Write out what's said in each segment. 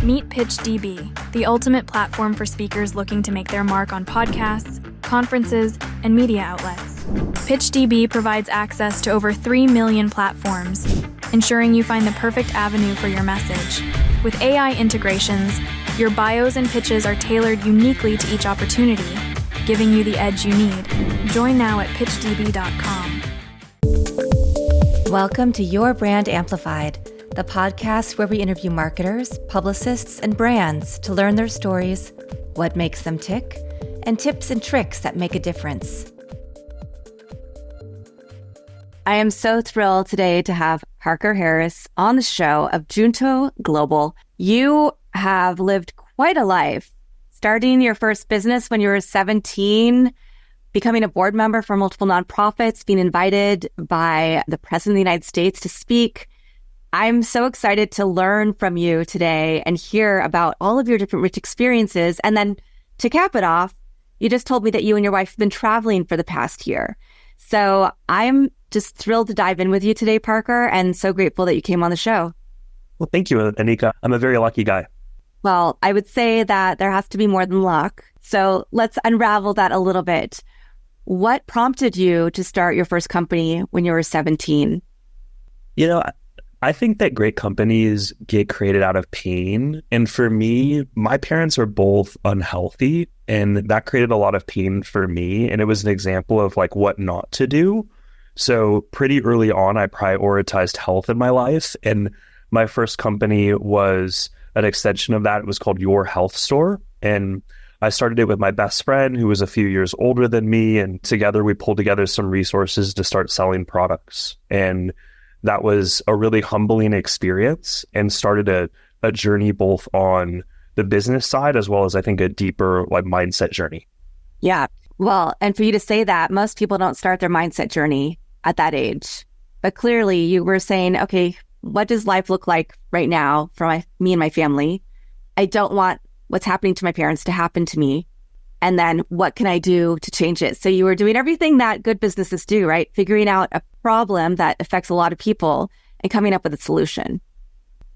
Meet PitchDB, the ultimate platform for speakers looking to make their mark on podcasts, conferences, and media outlets. PitchDB provides access to over 3 million platforms, ensuring you find the perfect avenue for your message. With AI integrations, your bios and pitches are tailored uniquely to each opportunity, giving you the edge you need. Join now at pitchdb.com. Welcome to Your Brand Amplified, the podcast where we interview marketers, publicists, and brands to learn their stories, what makes them tick, and tips and tricks that make a difference. I am so thrilled today to have Parker Harris on the show of Junto Global. You have lived quite a life, starting your first business when you were 17, becoming a board member for multiple nonprofits, being invited by the President of the United States to speak. I'm so excited to learn from you today and hear about all of your different rich experiences. And then to cap it off, you just told me that you and your wife have been traveling for the past year. So I'm just thrilled to dive in with you today, Parker, and so grateful that you came on the show. Well, thank you, Anika. I'm a very lucky guy. Well, I would say that there has to be more than luck. So let's unravel that a little bit. What prompted you to start your first company when you were 17? You know, I think that great companies get created out of pain. And for me, my parents are both unhealthy, and that created a lot of pain for me. And it was an example of like what not to do. So pretty early on, I prioritized health in my life. And my first company was an extension of that. It was called Your Health Store. And I started it with my best friend who was a few years older than me. And together we pulled together some resources to start selling products. And that was a really humbling experience and started a journey both on the business side as well as I think a deeper like mindset journey. Yeah. Well, and for you to say that, most people don't start their mindset journey at that age. But clearly you were saying, okay, what does life look like right now for me and my family? I don't want what's happening to my parents to happen to me. And then what can I do to change it? So you were doing everything that good businesses do, right? Figuring out a problem that affects a lot of people and coming up with a solution.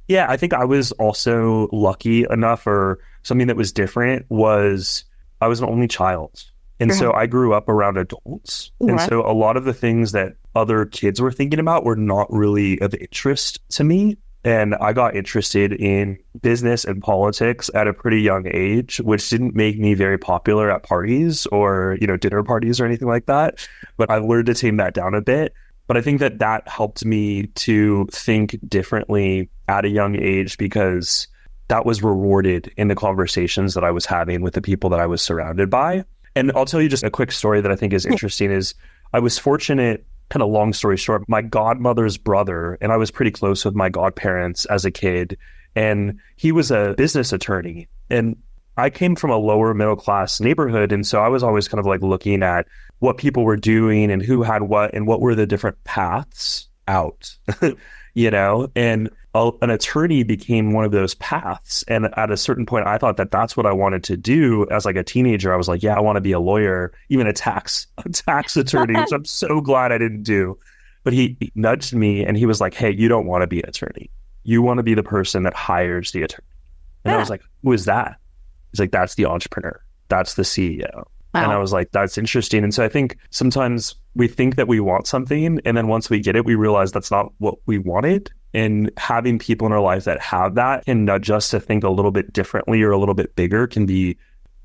Yeah, I think I was also lucky enough, or something that was different was I was an only child. And so I grew up around adults. And so a lot of the things that other kids were thinking about were not really of interest to me. And I got interested in business and politics at a pretty young age, which didn't make me very popular at parties or, dinner parties or anything like that. But I learned to tame that down a bit. But I think that helped me to think differently at a young age because that was rewarded in the conversations that I was having with the people that I was surrounded by. And I'll tell you just a quick story that I think is interesting is I was fortunate, kind of long story short, my godmother's brother, and I was pretty close with my godparents as a kid, and he was a business attorney. And I came from a lower middle class neighborhood. And so I was always kind of like looking at what people were doing and who had what and what were the different paths out, and an attorney became one of those paths. And at a certain point, I thought that that's what I wanted to do. As like a teenager, I was like, yeah, I want to be a lawyer, even a tax attorney, which I'm so glad I didn't do. But he nudged me and he was like, hey, you don't want to be an attorney. You want to be the person that hires the attorney. And I was like, who is that? He's like, that's the entrepreneur. That's the CEO. Wow. And I was like, that's interesting. And so I think sometimes we think that we want something, and then once we get it, we realize that's not what we wanted. And having people in our life that have that can nudge us to think a little bit differently or a little bit bigger can be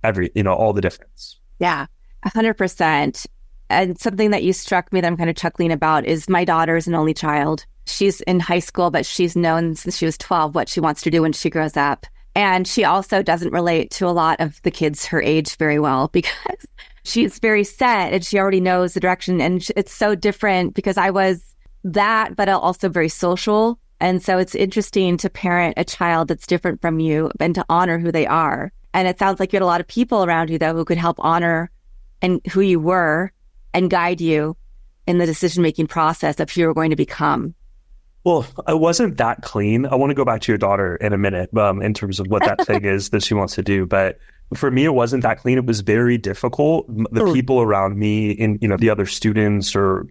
all the difference. Yeah, 100%. And something that you struck me that I'm kind of chuckling about is my daughter is an only child. She's in high school, but she's known since she was 12 what she wants to do when she grows up. And she also doesn't relate to a lot of the kids her age very well because she's very set and she already knows the direction. And it's so different because I was that, but also very social. And so it's interesting to parent a child that's different from you and to honor who they are. And it sounds like you had a lot of people around you, though, who could help honor and who you were and guide you in the decision-making process of who you were going to become. Well, I wasn't that clean. I want to go back to your daughter in a minute in terms of what that thing is that she wants to do. But For me, it wasn't that clean. It was very difficult. The people around me and, the other students or,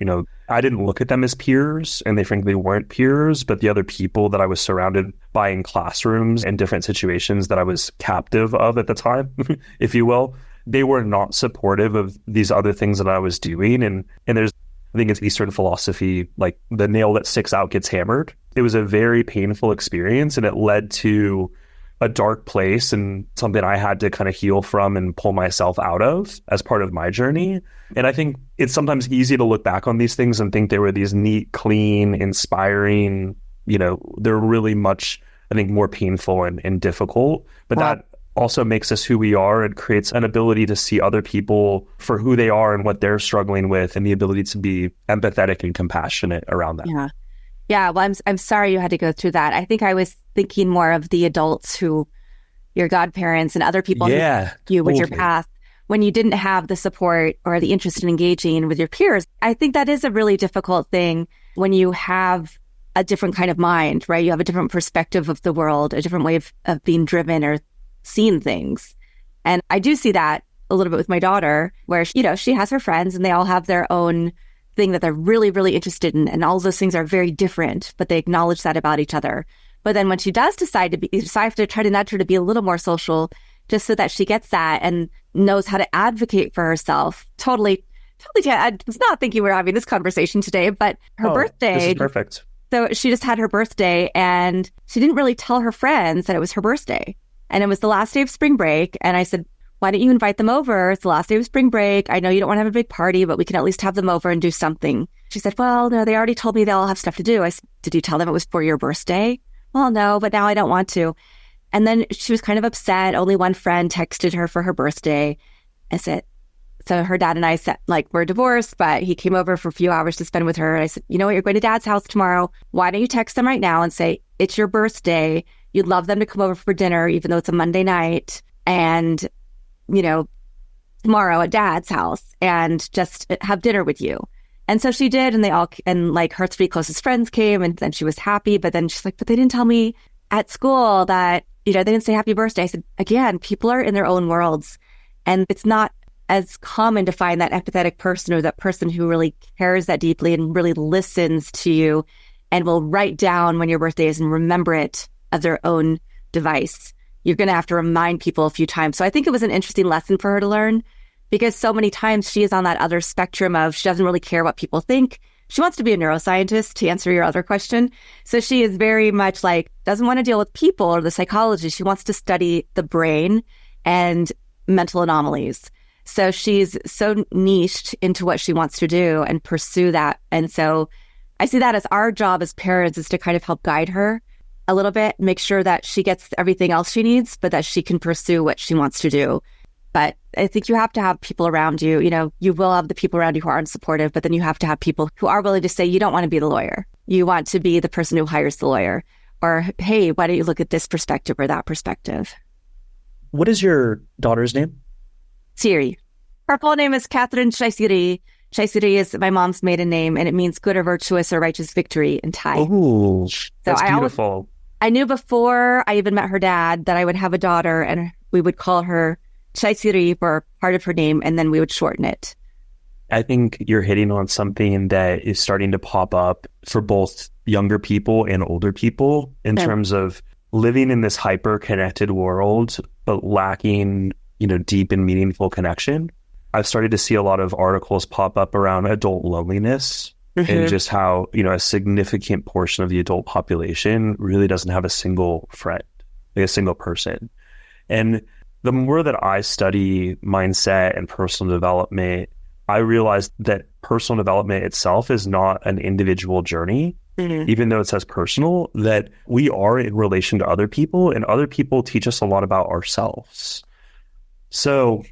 I didn't look at them as peers, and they frankly weren't peers, but the other people that I was surrounded by in classrooms and different situations that I was captive of at the time, if you will, they were not supportive of these other things that I was doing. And there's, I think it's Eastern philosophy, like the nail that sticks out gets hammered. It was a very painful experience, and it led to a dark place and something I had to kind of heal from and pull myself out of as part of my journey. And I think it's sometimes easy to look back on these things and think they were these neat, clean, inspiring, they're really much, I think, more painful and difficult. But that also makes us who we are and creates an ability to see other people for who they are and what they're struggling with, and the ability to be empathetic and compassionate around that. Yeah. Yeah, well, I'm sorry you had to go through that. I think I was thinking more of the adults who, your godparents and other people who helped you with your path, when you didn't have the support or the interest in engaging with your peers. I think that is a really difficult thing when you have a different kind of mind, right? You have a different perspective of the world, a different way of being driven or seeing things. And I do see that a little bit with my daughter, where, she has her friends and they all have their own thing that they're really, really interested in. And all those things are very different, but they acknowledge that about each other. But then when she does decide to be, so I have to try to nudge her to be a little more social, just so that she gets that and knows how to advocate for herself. Totally. I was not thinking we were having this conversation today, but her birthday. This is perfect. So she just had her birthday, and she didn't really tell her friends that it was her birthday. And it was the last day of spring break. And I said, why don't you invite them over? It's the last day of spring break. I know you don't want to have a big party, but we can at least have them over and do something. She said, well, no, they already told me they'll have stuff to do. I said, did you tell them it was for your birthday? Well, no, but now I don't want to. And then she was kind of upset. Only one friend texted her for her birthday. I said, so her dad and I said, we're divorced, but he came over for a few hours to spend with her. And I said, you know what? You're going to Dad's house tomorrow. Why don't you text them right now and say, it's your birthday. You'd love them to come over for dinner, even though it's a Monday night. And tomorrow at Dad's house, and just have dinner with you. And so she did, and her three closest friends came, and then she was happy. But then she's like, but they didn't tell me at school that, they didn't say happy birthday. I said, again, people are in their own worlds, and it's not as common to find that empathetic person or that person who really cares that deeply and really listens to you and will write down when your birthday is and remember it of their own device. You're going to have to remind people a few times. So I think it was an interesting lesson for her to learn, because so many times she is on that other spectrum of, she doesn't really care what people think. She wants to be a neuroscientist, to answer your other question. So she is very much doesn't want to deal with people or the psychology. She wants to study the brain and mental anomalies. So she's so niched into what she wants to do and pursue that. And so I see that as our job as parents, is to kind of help guide her a little bit, make sure that she gets everything else she needs, but that she can pursue what she wants to do. But I think you have to have people around you. You will have the people around you who aren't supportive, but then you have to have people who are willing to say, you don't want to be the lawyer. You want to be the person who hires the lawyer. Or, hey, why don't you look at this perspective or that perspective? What is your daughter's name? Siri. Her full name is Catherine Chaisiri. Chaisiri is my mom's maiden name, and it means good or virtuous or righteous victory in Thai. Oh, that's beautiful. I knew before I even met her dad that I would have a daughter, and we would call her Chaisiri for part of her name, and then we would shorten it. I think you're hitting on something that is starting to pop up for both younger people and older people in terms of living in this hyper-connected world, but lacking, deep and meaningful connection. I've started to see a lot of articles pop up around adult loneliness and just how, a significant portion of the adult population really doesn't have a single friend, a single person. And the more that I study mindset and personal development, I realized that personal development itself is not an individual journey, even though it says personal, that we are in relation to other people, and other people teach us a lot about ourselves. So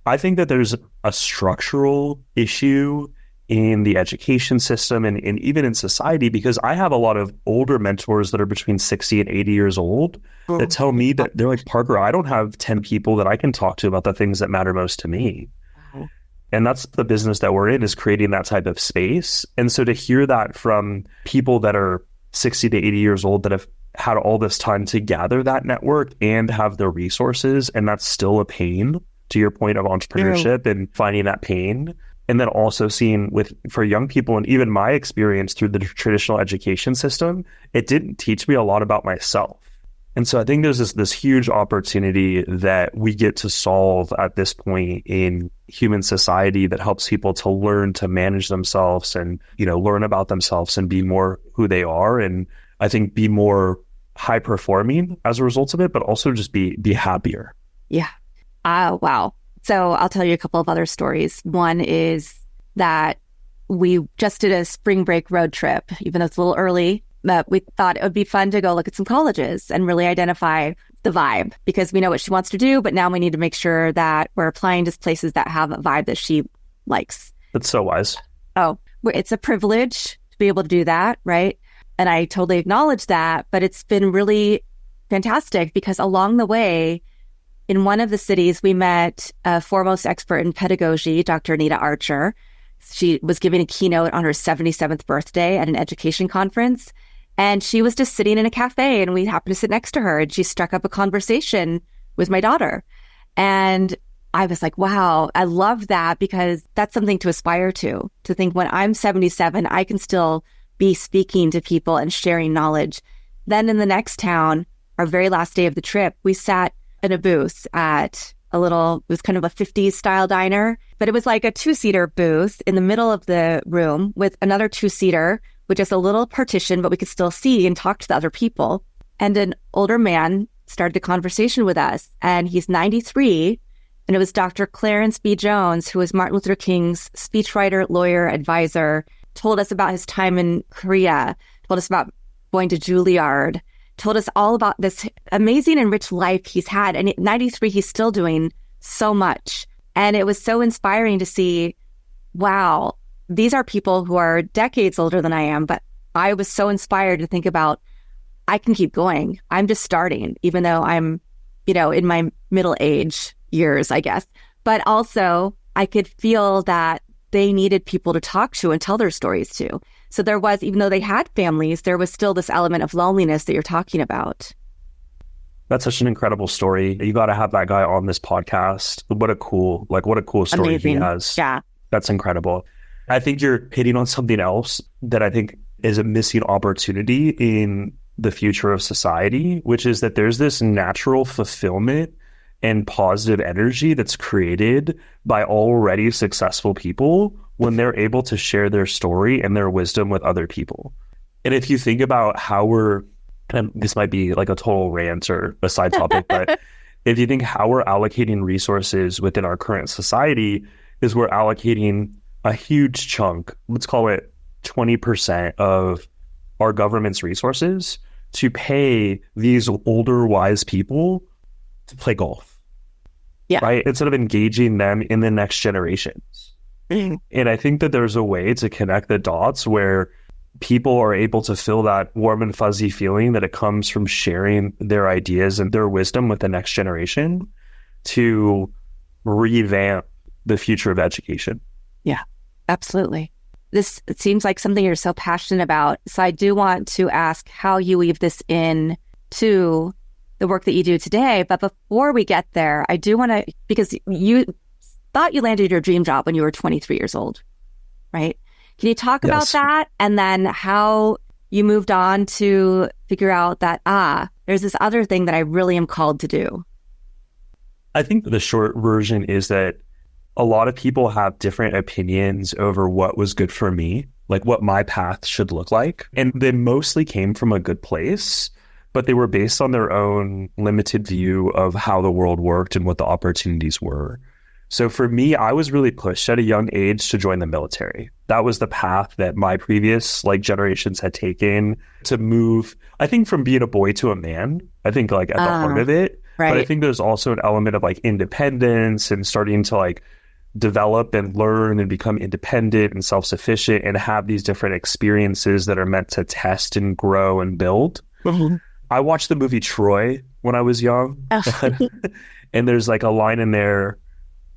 I think that there's a structural issue in the education system and even in society, because I have a lot of older mentors that are between 60 and 80 years old that tell me that they're like, Parker, I don't have 10 people that I can talk to about the things that matter most to me. And that's the business that we're in, is creating that type of space. And so to hear that from people that are 60 to 80 years old that have had all this time to gather that network and have the resources. And that's still a pain, to your point of entrepreneurship and finding that pain. And then also seeing for young people, and even my experience through the traditional education system, it didn't teach me a lot about myself. And so I think there's this huge opportunity that we get to solve at this point in human society that helps people to learn to manage themselves and, learn about themselves and be more who they are. And I think be more high performing as a result of it, but also just be happier. Yeah. Wow. So I'll tell you a couple of other stories. One is that we just did a spring break road trip, even though it's a little early, but we thought it would be fun to go look at some colleges and really identify the vibe, because we know what she wants to do, but now we need to make sure that we're applying to places that have a vibe that she likes. That's so wise. Oh, it's a privilege to be able to do that, right? And I totally acknowledge that, but it's been really fantastic because along the way, in one of the cities, we met a foremost expert in pedagogy, Dr. Anita Archer. She was giving a keynote on her 77th birthday at an education conference. And she was just sitting in a cafe and we happened to sit next to her and she struck up a conversation with my daughter. And I was like, wow, I love that, because that's something to aspire to think when I'm 77, I can still be speaking to people and sharing knowledge. Then in the next town, our very last day of the trip, we sat in a booth at it was kind of a 50s style diner, but it was like a 2-seater booth in the middle of the room with another 2-seater with just a little partition, but we could still see and talk to the other people. And an older man started a conversation with us, and he's 93, and it was Dr. Clarence B. Jones, who was Martin Luther King's speechwriter, lawyer, advisor, told us about his time in Korea, told us about going to Juilliard, told us all about this amazing and rich life he's had. And at 93, he's still doing so much. And it was so inspiring to see, wow, these are people who are decades older than I am, but I was so inspired to think about, I can keep going. I'm just starting, even though I'm, in my middle age years, I guess. But also I could feel that they needed people to talk to and tell their stories to. So there was, even though they had families, there was still this element of loneliness that you're talking about. That's such an incredible story. You got to have that guy on this podcast. What a cool story Amazing. He has. Yeah. That's incredible. I think you're hitting on something else that I think is a missing opportunity in the future of society, which is that there's this natural fulfillment and positive energy that's created by already successful people when they're able to share their story and their wisdom with other people. And if you think about how and this might be like a total rant or a side topic, but if you think how we're allocating resources within our current society, is we're allocating a huge chunk, let's call it 20% of our government's resources to pay these older, wise people to play golf. Yeah. Right? Instead of engaging them in the next generations. Mm-hmm. And I think that there's a way to connect the dots where people are able to feel that warm and fuzzy feeling that it comes from sharing their ideas and their wisdom with the next generation to revamp the future of education. Yeah, absolutely. It seems like something you're so passionate about. So I do want to ask how you weave this in to the work that you do today. But before we get there, I do want to, because you thought you landed your dream job when you were 23 years old, right? Can you talk about that? And then how you moved on to figure out that, there's this other thing that I really am called to do. I think the short version is that a lot of people have different opinions over what was good for me, like what my path should look like. And they mostly came from a good place, but they were based on their own limited view of how the world worked and what the opportunities were. So for me, I was really pushed at a young age to join the military. That was the path that my previous generations had taken to move, I think, from being a boy to a man, I think at the heart of it. Right. But I think there's also an element of independence and starting to develop and learn and become independent and self-sufficient and have these different experiences that are meant to test and grow and build. Mm-hmm. I watched the movie Troy when I was young. And there's a line in there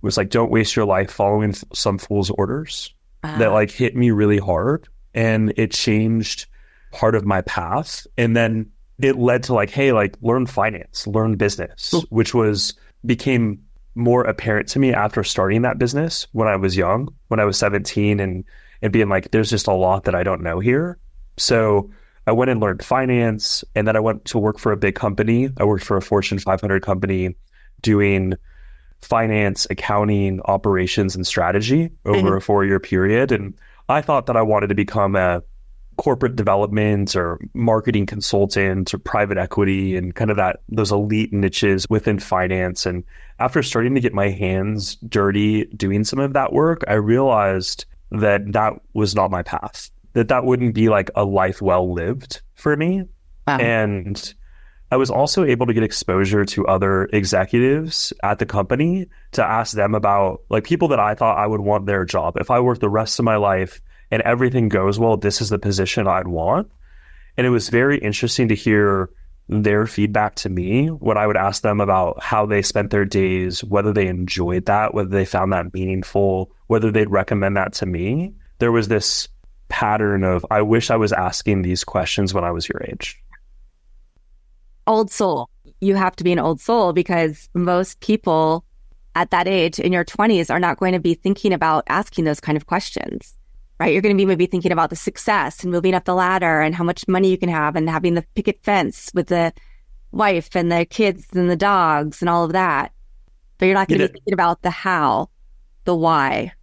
was don't waste your life following some fool's orders that hit me really hard, and it changed part of my path. And then it led to like, hey, like learn finance, learn business, which became more apparent to me after starting that business when I was young, when I was 17 and being like, there's just a lot that I don't know here. So I went and learned finance, and then I went to work for a big company. I worked for a Fortune 500 company doing finance, accounting, operations, and strategy over a 4-year period. And I thought that I wanted to become a corporate development or marketing consultant or private equity and kind of those elite niches within finance. And after starting to get my hands dirty doing some of that work, I realized that was not my path, that wouldn't be like a life well lived for me. Wow. And I was also able to get exposure to other executives at the company to ask them about like people that I thought I would want their job. If I worked the rest of my life and everything goes well, this is the position I'd want. And it was very interesting to hear their feedback to me when I would ask them about how they spent their days, whether they enjoyed that, whether they found that meaningful, whether they'd recommend that to me. There was this pattern of, I wish I was asking these questions when I was your age. Old soul. You have to be an old soul because most people at that age in your 20s are not going to be thinking about asking those kind of questions, right? You're going to be maybe thinking about the success and moving up the ladder and how much money you can have and having the picket fence with the wife and the kids and the dogs and all of that. But you're not going to be thinking about the how, the why.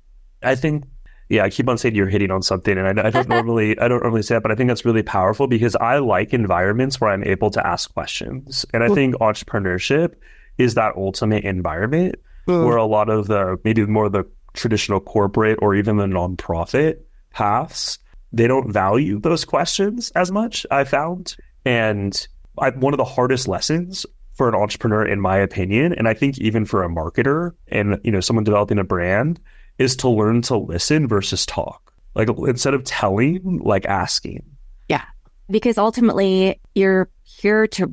I think, I keep on saying you're hitting on something, and I don't normally say that, but I think that's really powerful because I like environments where I'm able to ask questions. And I think entrepreneurship is that ultimate environment where a lot of maybe more of the traditional corporate or even the nonprofit paths, they don't value those questions as much, I found. And one of the hardest lessons for an entrepreneur, in my opinion, and I think even for a marketer and someone developing a brand, is to learn to listen versus talk. Like instead of telling, like asking. Yeah. Because ultimately we're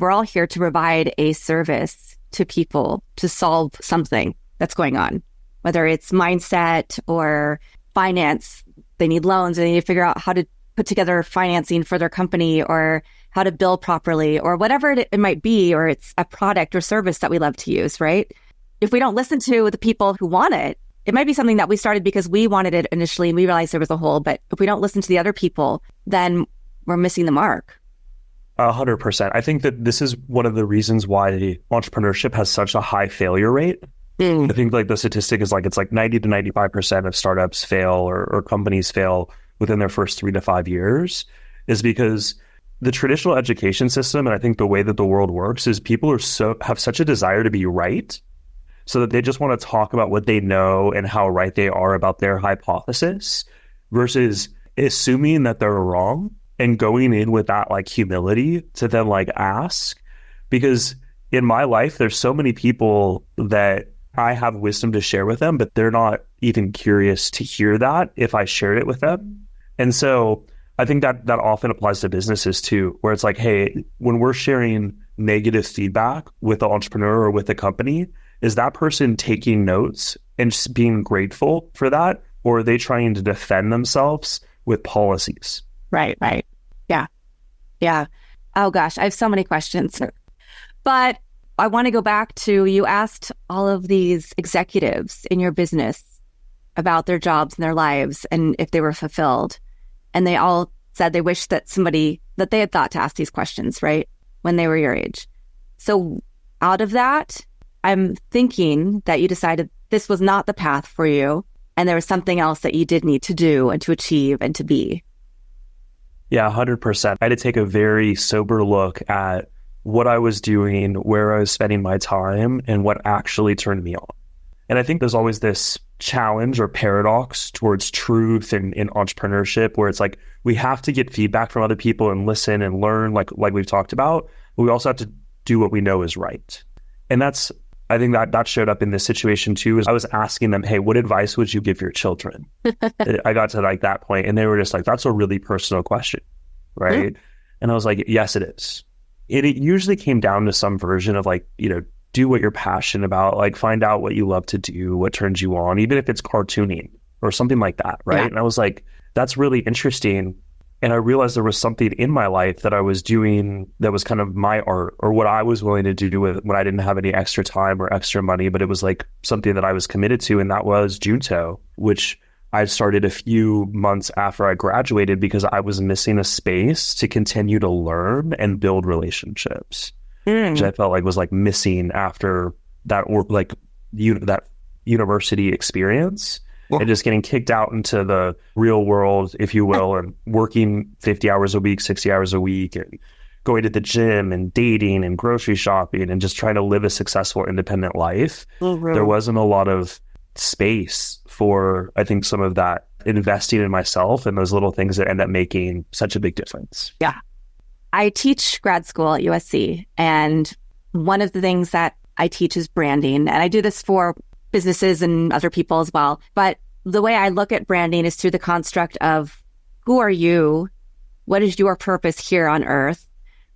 all here to provide a service to people to solve something that's going on, whether it's mindset or finance. They need loans and they need to figure out how to put together financing for their company or how to bill properly or whatever it might be, or it's a product or service that we love to use, right? If we don't listen to the people who want it, it might be something that we started because we wanted it initially and we realized there was a hole. But if we don't listen to the other people, then we're missing the mark. 100%. I think that this is one of the reasons why entrepreneurship has such a high failure rate. I think like the statistic is like, it's like 90 to 95% of startups fail or companies fail within their first 3 to 5 years, is because the traditional education system, and I think the way that the world works, is people have such a desire to be right, so that they just want to talk about what they know and how right they are about their hypothesis versus assuming that they're wrong and going in with that like humility to then like ask. Because in my life, there's so many people that I have wisdom to share with them, but they're not even curious to hear that if I shared it with them. And so I think that often applies to businesses too, where it's like, hey, when we're sharing negative feedback with the entrepreneur or with the company, is that person taking notes and just being grateful for that? Or are they trying to defend themselves with policies? Right. Yeah. Oh gosh, I have so many questions. But I want to go back to, you asked all of these executives in your business about their jobs and their lives and if they were fulfilled. And they all said they wished that they had thought to ask these questions, right? When they were your age. So out of that, I'm thinking that you decided this was not the path for you and there was something else that you did need to do and to achieve and to be. Yeah, 100%. I had to take a very sober look at what I was doing, where I was spending my time, and what actually turned me on. And I think there's always this challenge or paradox towards truth in entrepreneurship, where it's like we have to get feedback from other people and listen and learn, like we've talked about, but we also have to do what we know is right. And I think that showed up in this situation too, is I was asking them, hey, what advice would you give your children? I got to like that point and they were just like, that's a really personal question, right? Mm-hmm. And I was like, yes, it is. It usually came down to some version of like, do what you're passionate about, like find out what you love to do, what turns you on, even if it's cartooning or something like that, right? Yeah. And I was like, that's really interesting. And I realized there was something in my life that I was doing that was kind of my art, or what I was willing to do with when I didn't have any extra time or extra money, but it was like something that I was committed to. And that was Junto, which I started a few months after I graduated because I was missing a space to continue to learn and build relationships, which I felt like was like missing after that, or like that university experience. And just getting kicked out into the real world, if you will, and working 50 hours a week, 60 hours a week, and going to the gym and dating and grocery shopping and just trying to live a successful, independent life. There wasn't a lot of space for, I think, some of that investing in myself and those little things that end up making such a big difference. Yeah. I teach grad school at USC, and one of the things that I teach is branding. And I do this for businesses and other people as well. But the way I look at branding is through the construct of who are you? What is your purpose here on earth,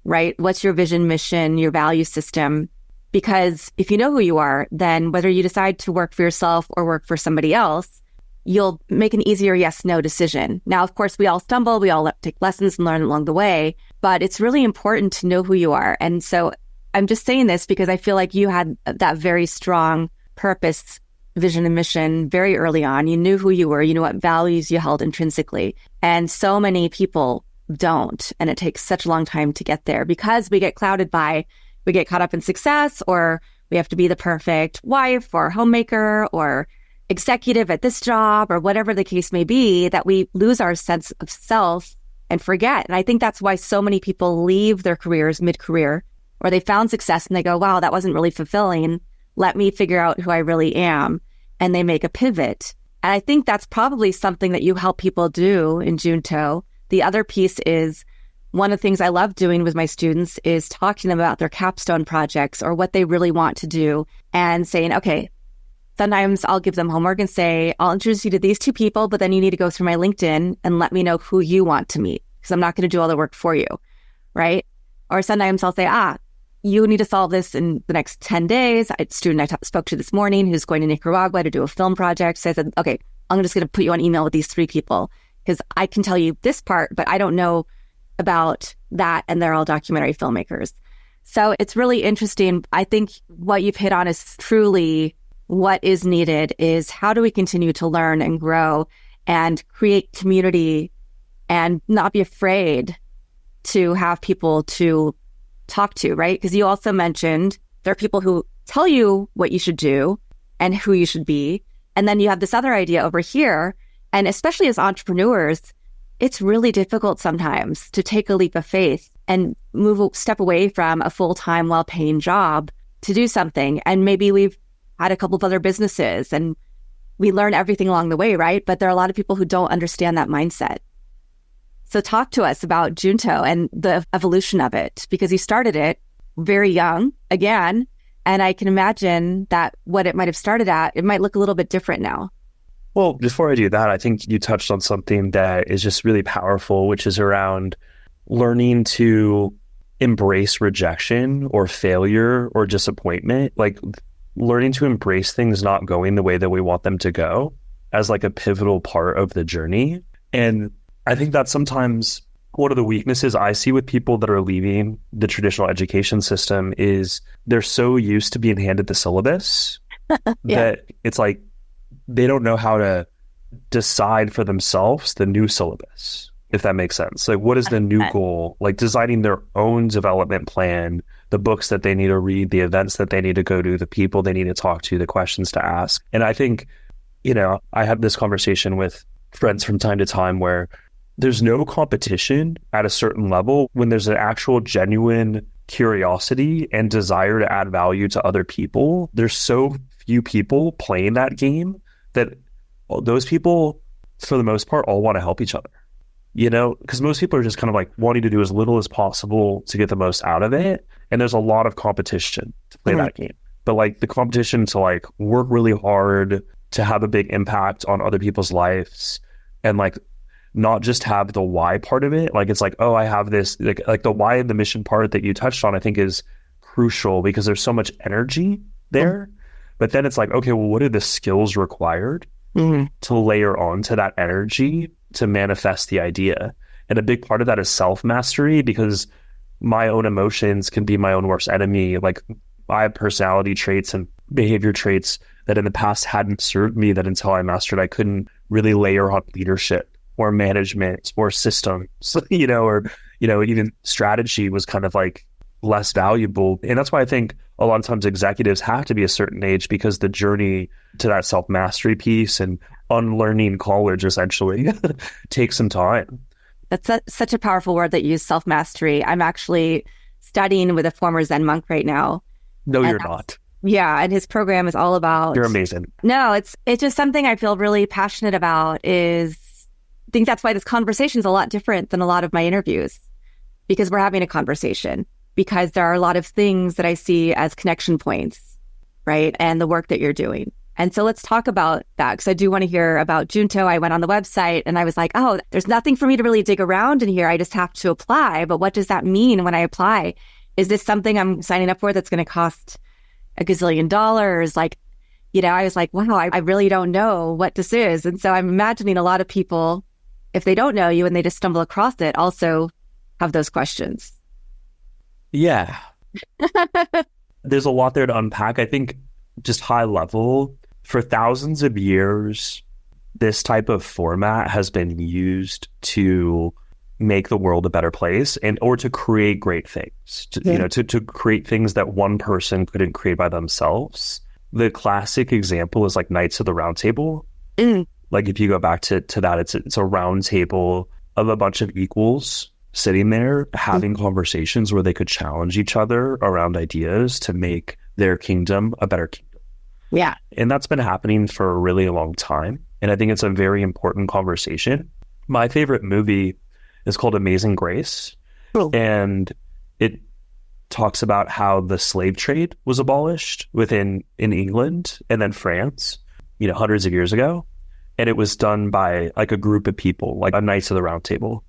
right? What's your vision, mission, your value system? Because if you know who you are, then whether you decide to work for yourself or work for somebody else, you'll make an easier yes-no decision. Now, of course, we all stumble, we all take lessons and learn along the way, but it's really important to know who you are. And so I'm just saying this because I feel like you had that very strong purpose, vision, and mission very early on. You knew who you were, you knew what values you held intrinsically. And so many people don't. And it takes such a long time to get there because we get caught up in success, or we have to be the perfect wife or homemaker or executive at this job or whatever the case may be, that we lose our sense of self and forget. And I think that's why so many people leave their careers mid-career, or they found success and they go, wow, that wasn't really fulfilling. Let me figure out who I really am. And they make a pivot. And I think that's probably something that you help people do in Junto. The other piece is, one of the things I love doing with my students is talking to them about their capstone projects or what they really want to do, and saying, okay, sometimes I'll give them homework and say, I'll introduce you to these two people, but then you need to go through my LinkedIn and let me know who you want to meet, because I'm not going to do all the work for you, right? Or sometimes I'll say, you need to solve this in the next 10 days. A student I spoke to this morning who's going to Nicaragua to do a film project. So I said, okay, I'm just going to put you on email with these three people because I can tell you this part, but I don't know about that. And they're all documentary filmmakers. So it's really interesting. I think what you've hit on is truly what is needed is how do we continue to learn and grow and create community and not be afraid to have people to talk to, right? Because you also mentioned there are people who tell you what you should do and who you should be. And then you have this other idea over here. And especially as entrepreneurs, it's really difficult sometimes to take a leap of faith and step away from a full-time, well-paying job to do something. And maybe we've had a couple of other businesses and we learn everything along the way, right? But there are a lot of people who don't understand that mindset. So talk to us about Junto and the evolution of it, because you started it very young, again, and I can imagine that what it might have started at, it might look a little bit different now. Well, before I do that, I think you touched on something that is just really powerful, which is around learning to embrace rejection or failure or disappointment, like learning to embrace things not going the way that we want them to go as like a pivotal part of the journey. And I think that sometimes one of the weaknesses I see with people that are leaving the traditional education system is they're so used to being handed the syllabus that it's like they don't know how to decide for themselves the new syllabus, if that makes sense. Like, what is the new goal? Like designing their own development plan, the books that they need to read, the events that they need to go to, the people they need to talk to, the questions to ask. And I think, I have this conversation with friends from time to time where there's no competition at a certain level when there's an actual genuine curiosity and desire to add value to other people. There's so few people playing that game that those people, for the most part, all want to help each other. Because most people are just kind of like wanting to do as little as possible to get the most out of it. And there's a lot of competition to play that game. But like the competition to like work really hard to have a big impact on other people's lives and like not just have the why part of it. Like it's like, oh, I have this, like the why and the mission part that you touched on, I think is crucial because there's so much energy there. But then it's like, okay, well, what are the skills required to layer on to that energy to manifest the idea? And a big part of that is self-mastery, because my own emotions can be my own worst enemy. Like, I have personality traits and behavior traits that in the past hadn't served me, that until I mastered, I couldn't really layer on leadership or management or systems, or, even strategy was kind of like less valuable. And that's why I think a lot of times executives have to be a certain age, because the journey to that self-mastery piece and unlearning college essentially takes some time. That's such a powerful word that you use, self-mastery. I'm actually studying with a former Zen monk right now. No, you're not. Yeah, and his program is all about... You're amazing. No, it's just something I feel really passionate about. I think that's why this conversation is a lot different than a lot of my interviews, because we're having a conversation, because there are a lot of things that I see as connection points, right? And the work that you're doing. And so let's talk about that, because I do want to hear about Junto. I went on the website and I was like, oh, there's nothing for me to really dig around in here. I just have to apply. But what does that mean when I apply? Is this something I'm signing up for that's going to cost $1 gazillion? Like, I was like, wow, I really don't know what this is. And so I'm imagining a lot of people, if they don't know you and they just stumble across it, also have those questions. Yeah. There's a lot there to unpack. I think just high level, for thousands of years, this type of format has been used to make the world a better place, or to create great things, to create things that one person couldn't create by themselves. The classic example is like Knights of the Round Table. Like, if you go back to that, it's a round table of a bunch of equals sitting there having conversations where they could challenge each other around ideas to make their kingdom a better kingdom. Yeah. And that's been happening for a really long time. And I think it's a very important conversation. My favorite movie is called Amazing Grace. Cool. And it talks about how the slave trade was abolished in England and then France, hundreds of years ago. And it was done by like a group of people, like a Knights of the Round Table,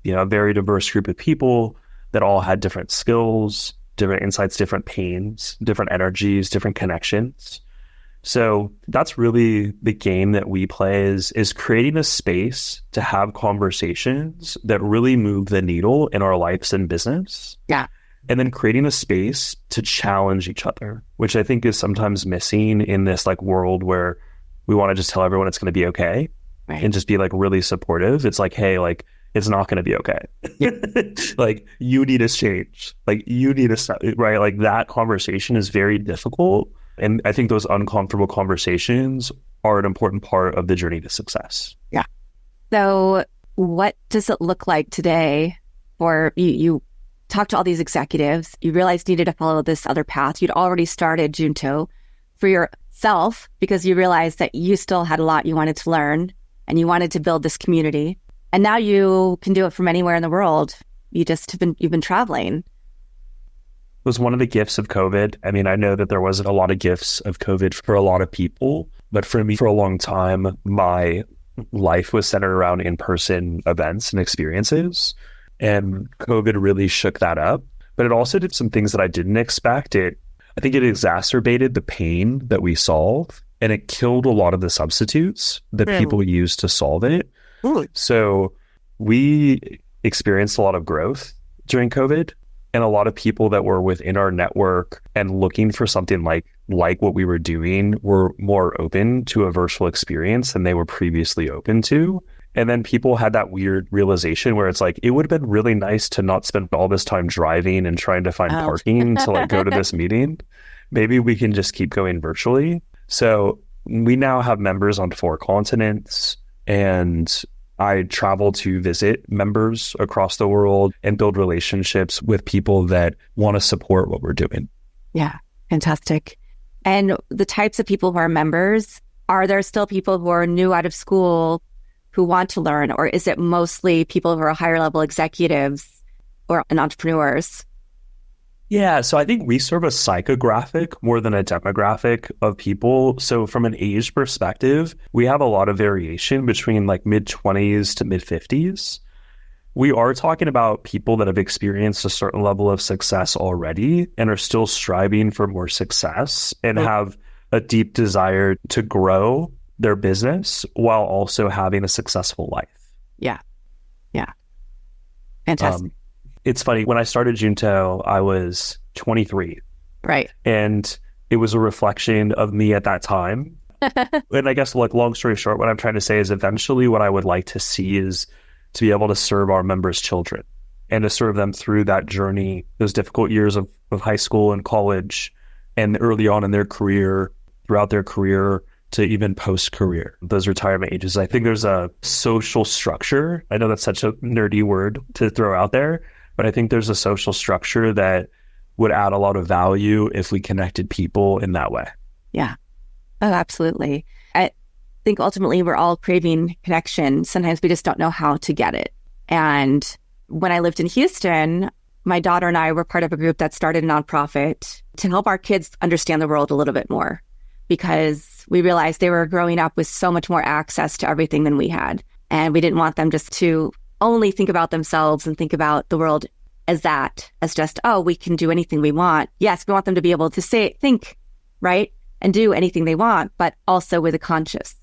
a very diverse group of people that all had different skills, different insights, different pains, different energies, different connections. So that's really the game that we play, is creating a space to have conversations that really move the needle in our lives and business. Yeah. And then creating a space to challenge each other, which I think is sometimes missing in this like world where we want to just tell everyone it's going to be okay, right, and just be like really supportive. It's like, hey, like, it's not going to be okay. Like, you need to change. Like, you need to stop, right? Like, that conversation is very difficult. And I think those uncomfortable conversations are an important part of the journey to success. Yeah. So what does it look like today for you talked to all these executives, you realized you needed to follow this other path. You'd already started Junto for yourself because you realized that you still had a lot you wanted to learn and you wanted to build this community. And now you can do it from anywhere in the world. You've been traveling. It was one of the gifts of COVID. I mean, I know that there wasn't a lot of gifts of COVID for a lot of people, but for me, for a long time, my life was centered around in-person events and experiences. And COVID really shook that up. But it also did some things that I didn't expect. I think it exacerbated the pain that we solve, and it killed a lot of the substitutes that people use to solve it. Really? So we experienced a lot of growth during COVID. And a lot of people that were within our network and looking for something like what we were doing were more open to a virtual experience than they were previously open to. And then people had that weird realization where it's like, it would have been really nice to not spend all this time driving and trying to find parking to like go to this meeting. Maybe we can just keep going virtually. So we now have members on 4 continents, and I travel to visit members across the world and build relationships with people that want to support what we're doing. Yeah, fantastic. And the types of people who are members, are there still people who are new out of school who want to learn, or is it mostly people who are higher level executives and entrepreneurs? Yeah, so I think we serve a psychographic more than a demographic of people. So from an age perspective, we have a lot of variation between like mid-20s to mid-50s. We are talking about people that have experienced a certain level of success already and are still striving for more success and have a deep desire to grow their business while also having a successful life. Yeah. Yeah. Fantastic. It's funny, when I started Junto, I was 23. Right. And it was a reflection of me at that time. And I guess, like, long story short, what I'm trying to say is eventually what I would like to see is to be able to serve our members' children and to serve them through that journey, those difficult years of high school and college, and early on in their career, throughout their career, to even post-career, those retirement ages. I think there's a social structure. I know that's such a nerdy word to throw out there, but I think there's a social structure that would add a lot of value if we connected people in that way. Yeah. Oh, absolutely. I think ultimately we're all craving connection. Sometimes we just don't know how to get it. And when I lived in Houston, my daughter and I were part of a group that started a nonprofit to help our kids understand the world a little bit more, because we realized they were growing up with so much more access to everything than we had. And we didn't want them just to only think about themselves and think about the world as just, oh, we can do anything we want. Yes, we want them to be able to think, right? And do anything they want, but also with a conscience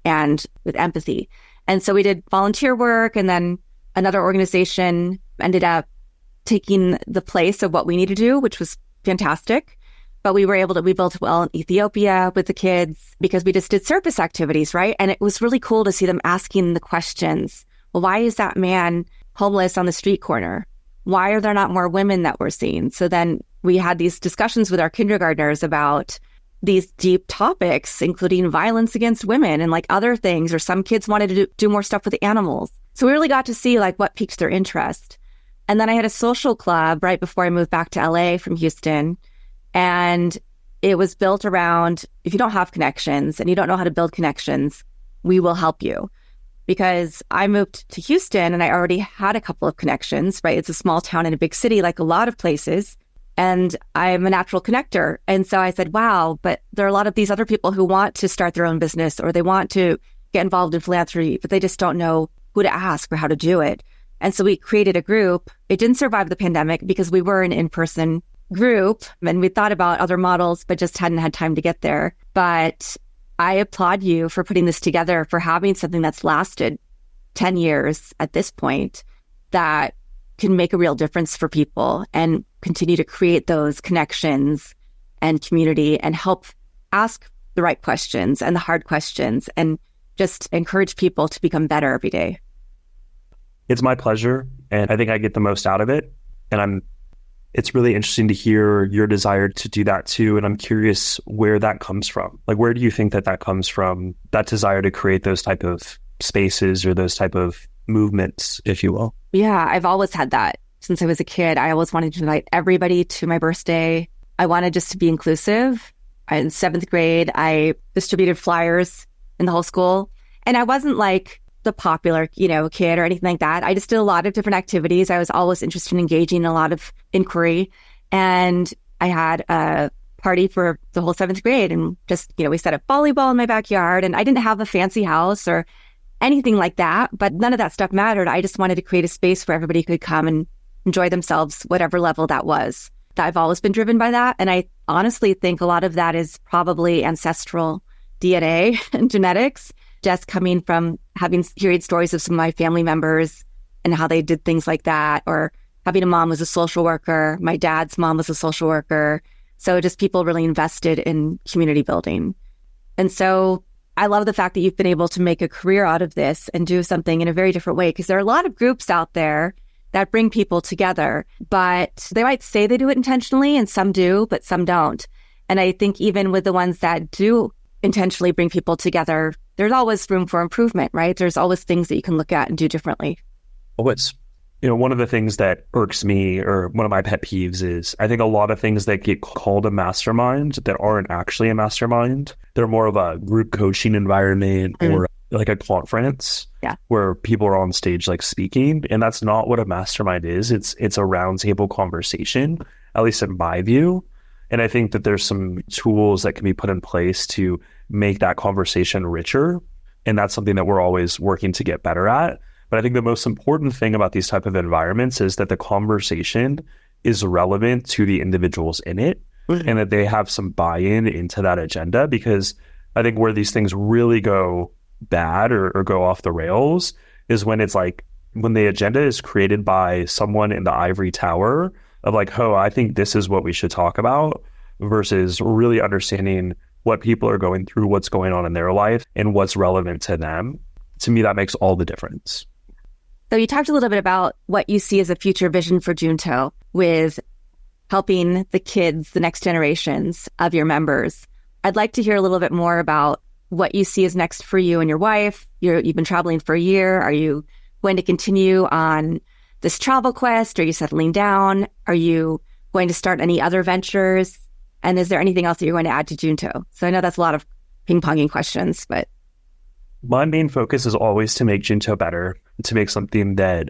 and with empathy. And so we did volunteer work, and then another organization ended up taking the place of what we need to do, which was fantastic. But we built well in Ethiopia with the kids because we just did service activities, right? And it was really cool to see them asking the questions. Well, why is that man homeless on the street corner? Why are there not more women that we're seeing? So then we had these discussions with our kindergartners about these deep topics, including violence against women and like other things, or some kids wanted to do more stuff with the animals. So we really got to see like what piques their interest. And then I had a social club right before I moved back to LA from Houston. And it was built around, if you don't have connections and you don't know how to build connections, we will help you. Because I moved to Houston and I already had a couple of connections, right? It's a small town in a big city, like a lot of places. And I'm a natural connector. And so I said, wow, but there are a lot of these other people who want to start their own business, or they want to get involved in philanthropy, but they just don't know who to ask or how to do it. And so we created a group. It didn't survive the pandemic because we were an in-person group and we thought about other models, but just hadn't had time to get there. But I applaud you for putting this together, for having something that's lasted 10 years at this point that can make a real difference for people and continue to create those connections and community and help ask the right questions and the hard questions and just encourage people to become better every day. It's my pleasure, and I think I get the most out of it. And it's really interesting to hear your desire to do that too. And I'm curious where that comes from. Like, where do you think that comes from, that desire to create those type of spaces or those type of movements, if you will? Yeah, I've always had that since I was a kid. I always wanted to invite everybody to my birthday. I wanted just to be inclusive. In 7th grade, I distributed flyers in the whole school. And I wasn't like the popular, kid or anything like that. I just did a lot of different activities. I was always interested in engaging in a lot of inquiry. And I had a party for the whole 7th grade. And just, we set up volleyball in my backyard. And I didn't have a fancy house or anything like that, but none of that stuff mattered. I just wanted to create a space where everybody could come and enjoy themselves, whatever level that was. I've always been driven by that. And I honestly think a lot of that is probably ancestral DNA and genetics, just coming from hearing stories of some of my family members and how they did things like that, or having a mom who was a social worker. My dad's mom was a social worker. So just people really invested in community building. And so I love the fact that you've been able to make a career out of this and do something in a very different way, because there are a lot of groups out there that bring people together, but they might say they do it intentionally, and some do, but some don't. And I think even with the ones that do intentionally bring people together, there's always room for improvement, right? There's always things that you can look at and do differently. Well, it's, one of the things that irks me, or one of my pet peeves, is I think a lot of things that get called a mastermind that aren't actually a mastermind. They're more of a group coaching environment or like a conference where people are on stage like speaking. And that's not what a mastermind is. It's a roundtable conversation, at least in my view. And I think that there's some tools that can be put in place to make that conversation richer. And that's something that we're always working to get better at. But I think the most important thing about these type of environments is that the conversation is relevant to the individuals in it and that they have some buy-in into that agenda. Because I think where these things really go bad or go off the rails is when it's like when the agenda is created by someone in the ivory tower of like, oh, I think this is what we should talk about, versus really understanding what people are going through, what's going on in their life, and what's relevant to them. To me, that makes all the difference. So you talked a little bit about what you see as a future vision for Junto with helping the kids, the next generations of your members. I'd like to hear a little bit more about what you see as next for you and your wife. You've been traveling for a year. Are you going to continue on this travel quest? Are you settling down? Are you going to start any other ventures? And is there anything else that you're going to add to Junto? So I know that's a lot of ping-ponging questions, but... My main focus is always to make Junto better, to make something that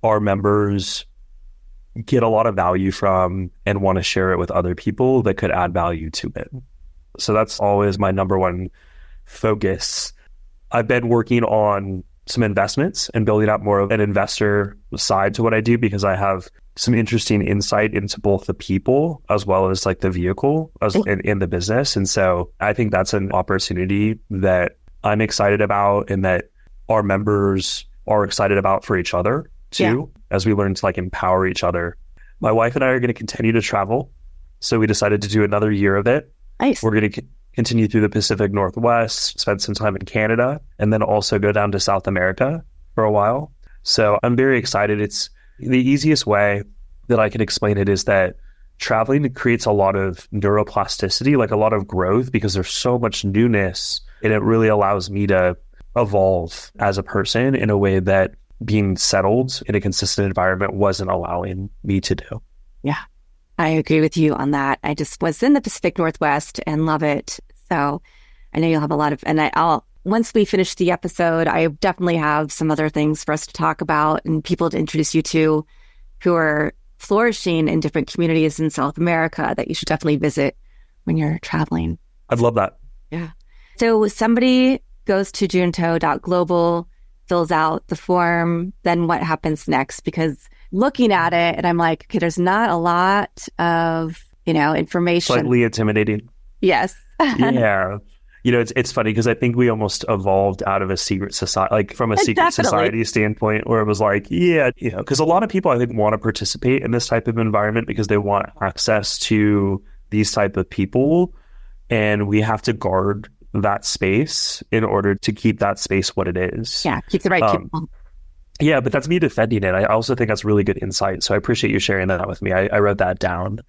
our members get a lot of value from and want to share it with other people that could add value to it. So that's always my number one focus. I've been working on some investments and building out more of an investor side to what I do, because I have some interesting insight into both the people as well as like the vehicle in the business. And so I think that's an opportunity that I'm excited about and that our members are excited about for each other too, as we learn to like empower each other. My wife and I are going to continue to travel. So we decided to do another year of it. Nice. We're going to continue through the Pacific Northwest, spend some time in Canada, and then also go down to South America for a while. So I'm very excited. It's the easiest way that I can explain it is that traveling creates a lot of neuroplasticity, like a lot of growth, because there's so much newness, and it really allows me to evolve as a person in a way that being settled in a consistent environment wasn't allowing me to do. Yeah, I agree with you on that. I just was in the Pacific Northwest and love it. So I know you'll have a lot of, and I'll, once we finish the episode, I definitely have some other things for us to talk about and people to introduce you to who are flourishing in different communities in South America that you should definitely visit when you're traveling. I'd love that. Yeah. So somebody goes to junto.global, fills out the form, then what happens next? Because looking at it, and I'm like, okay, there's not a lot of, information. Slightly intimidating. Yes. Yeah. It's funny because I think we almost evolved out of a secret society, like from a secret society standpoint, where it was like, because a lot of people I think want to participate in this type of environment because they want access to these type of people, and we have to guard that space in order to keep that space what it is. Yeah, keep the right people. Yeah, but that's me defending it. I also think that's really good insight. So I appreciate you sharing that with me. I wrote that down.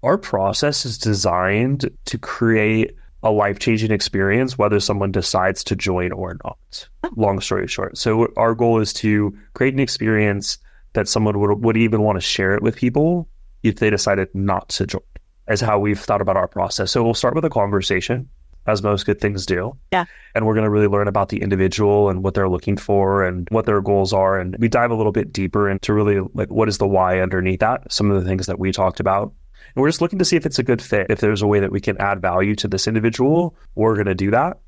Our process is designed to create a life-changing experience, whether someone decides to join or not. Long story short. So our goal is to create an experience that someone would even want to share it with people if they decided not to join, as how we've thought about our process. So we'll start with a conversation, as most good things do. Yeah. And we're going to really learn about the individual and what they're looking for and what their goals are. And we dive a little bit deeper into really like what is the why underneath that, some of the things that we talked about. And we're just looking to see if it's a good fit. If there's a way that we can add value to this individual, we're going to do that.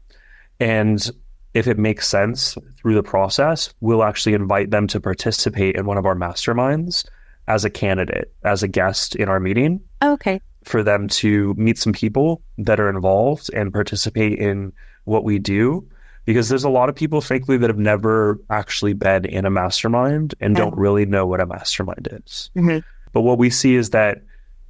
And if it makes sense through the process, we'll actually invite them to participate in one of our masterminds as a candidate, as a guest in our meeting. Okay. For them to meet some people that are involved and participate in what we do. Because there's a lot of people, frankly, that have never actually been in a mastermind and don't really know what a mastermind is. Mm-hmm. But what we see is that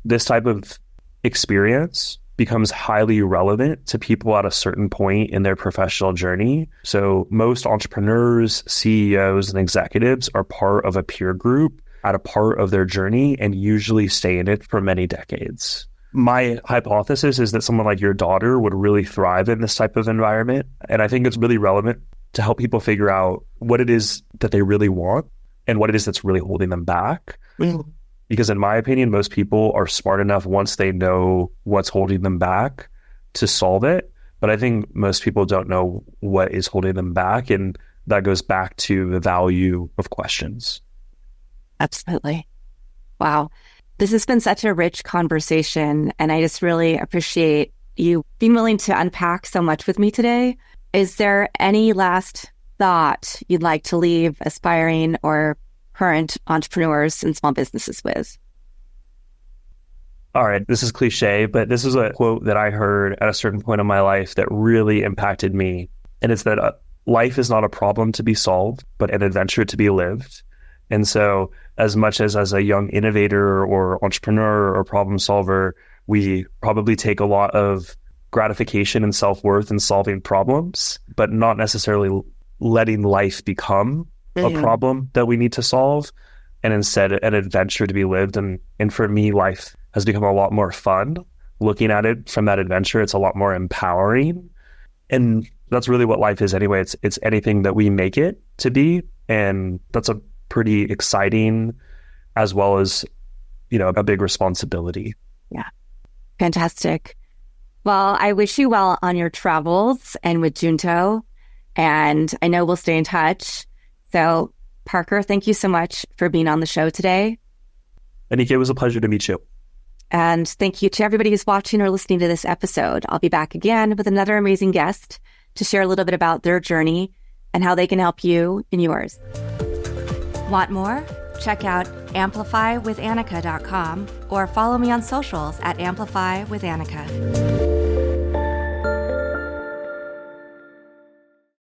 this type of experience becomes highly relevant to people at a certain point in their professional journey. So most entrepreneurs, CEOs, and executives are part of a peer group at a part of their journey and usually stay in it for many decades. My hypothesis is that someone like your daughter would really thrive in this type of environment. And I think it's really relevant to help people figure out what it is that they really want and what it is that's really holding them back. Mm-hmm. Because in my opinion, most people are smart enough once they know what's holding them back to solve it. But I think most people don't know what is holding them back. And that goes back to the value of questions. Absolutely. Wow. This has been such a rich conversation, and I just really appreciate you being willing to unpack so much with me today. Is there any last thought you'd like to leave aspiring or current entrepreneurs and small businesses with? All right, this is cliche, but this is a quote that I heard at a certain point in my life that really impacted me. And it's that life is not a problem to be solved, but an adventure to be lived. And so as much as a young innovator or entrepreneur or problem solver, we probably take a lot of gratification and self-worth in solving problems, but not necessarily letting life become a problem that we need to solve, and instead an adventure to be lived. And for me, life has become a lot more fun. Looking at it from that adventure, it's a lot more empowering. And that's really what life is anyway. It's anything that we make it to be. And that's a pretty exciting as well as, a big responsibility. Yeah. Fantastic. Well, I wish you well on your travels and with Junto. And I know we'll stay in touch. So Parker, thank you so much for being on the show today. Anike, it was a pleasure to meet you. And thank you to everybody who's watching or listening to this episode. I'll be back again with another amazing guest to share a little bit about their journey and how they can help you in yours. Want more? Check out amplifywithannika.com or follow me on socials at amplifywithannika.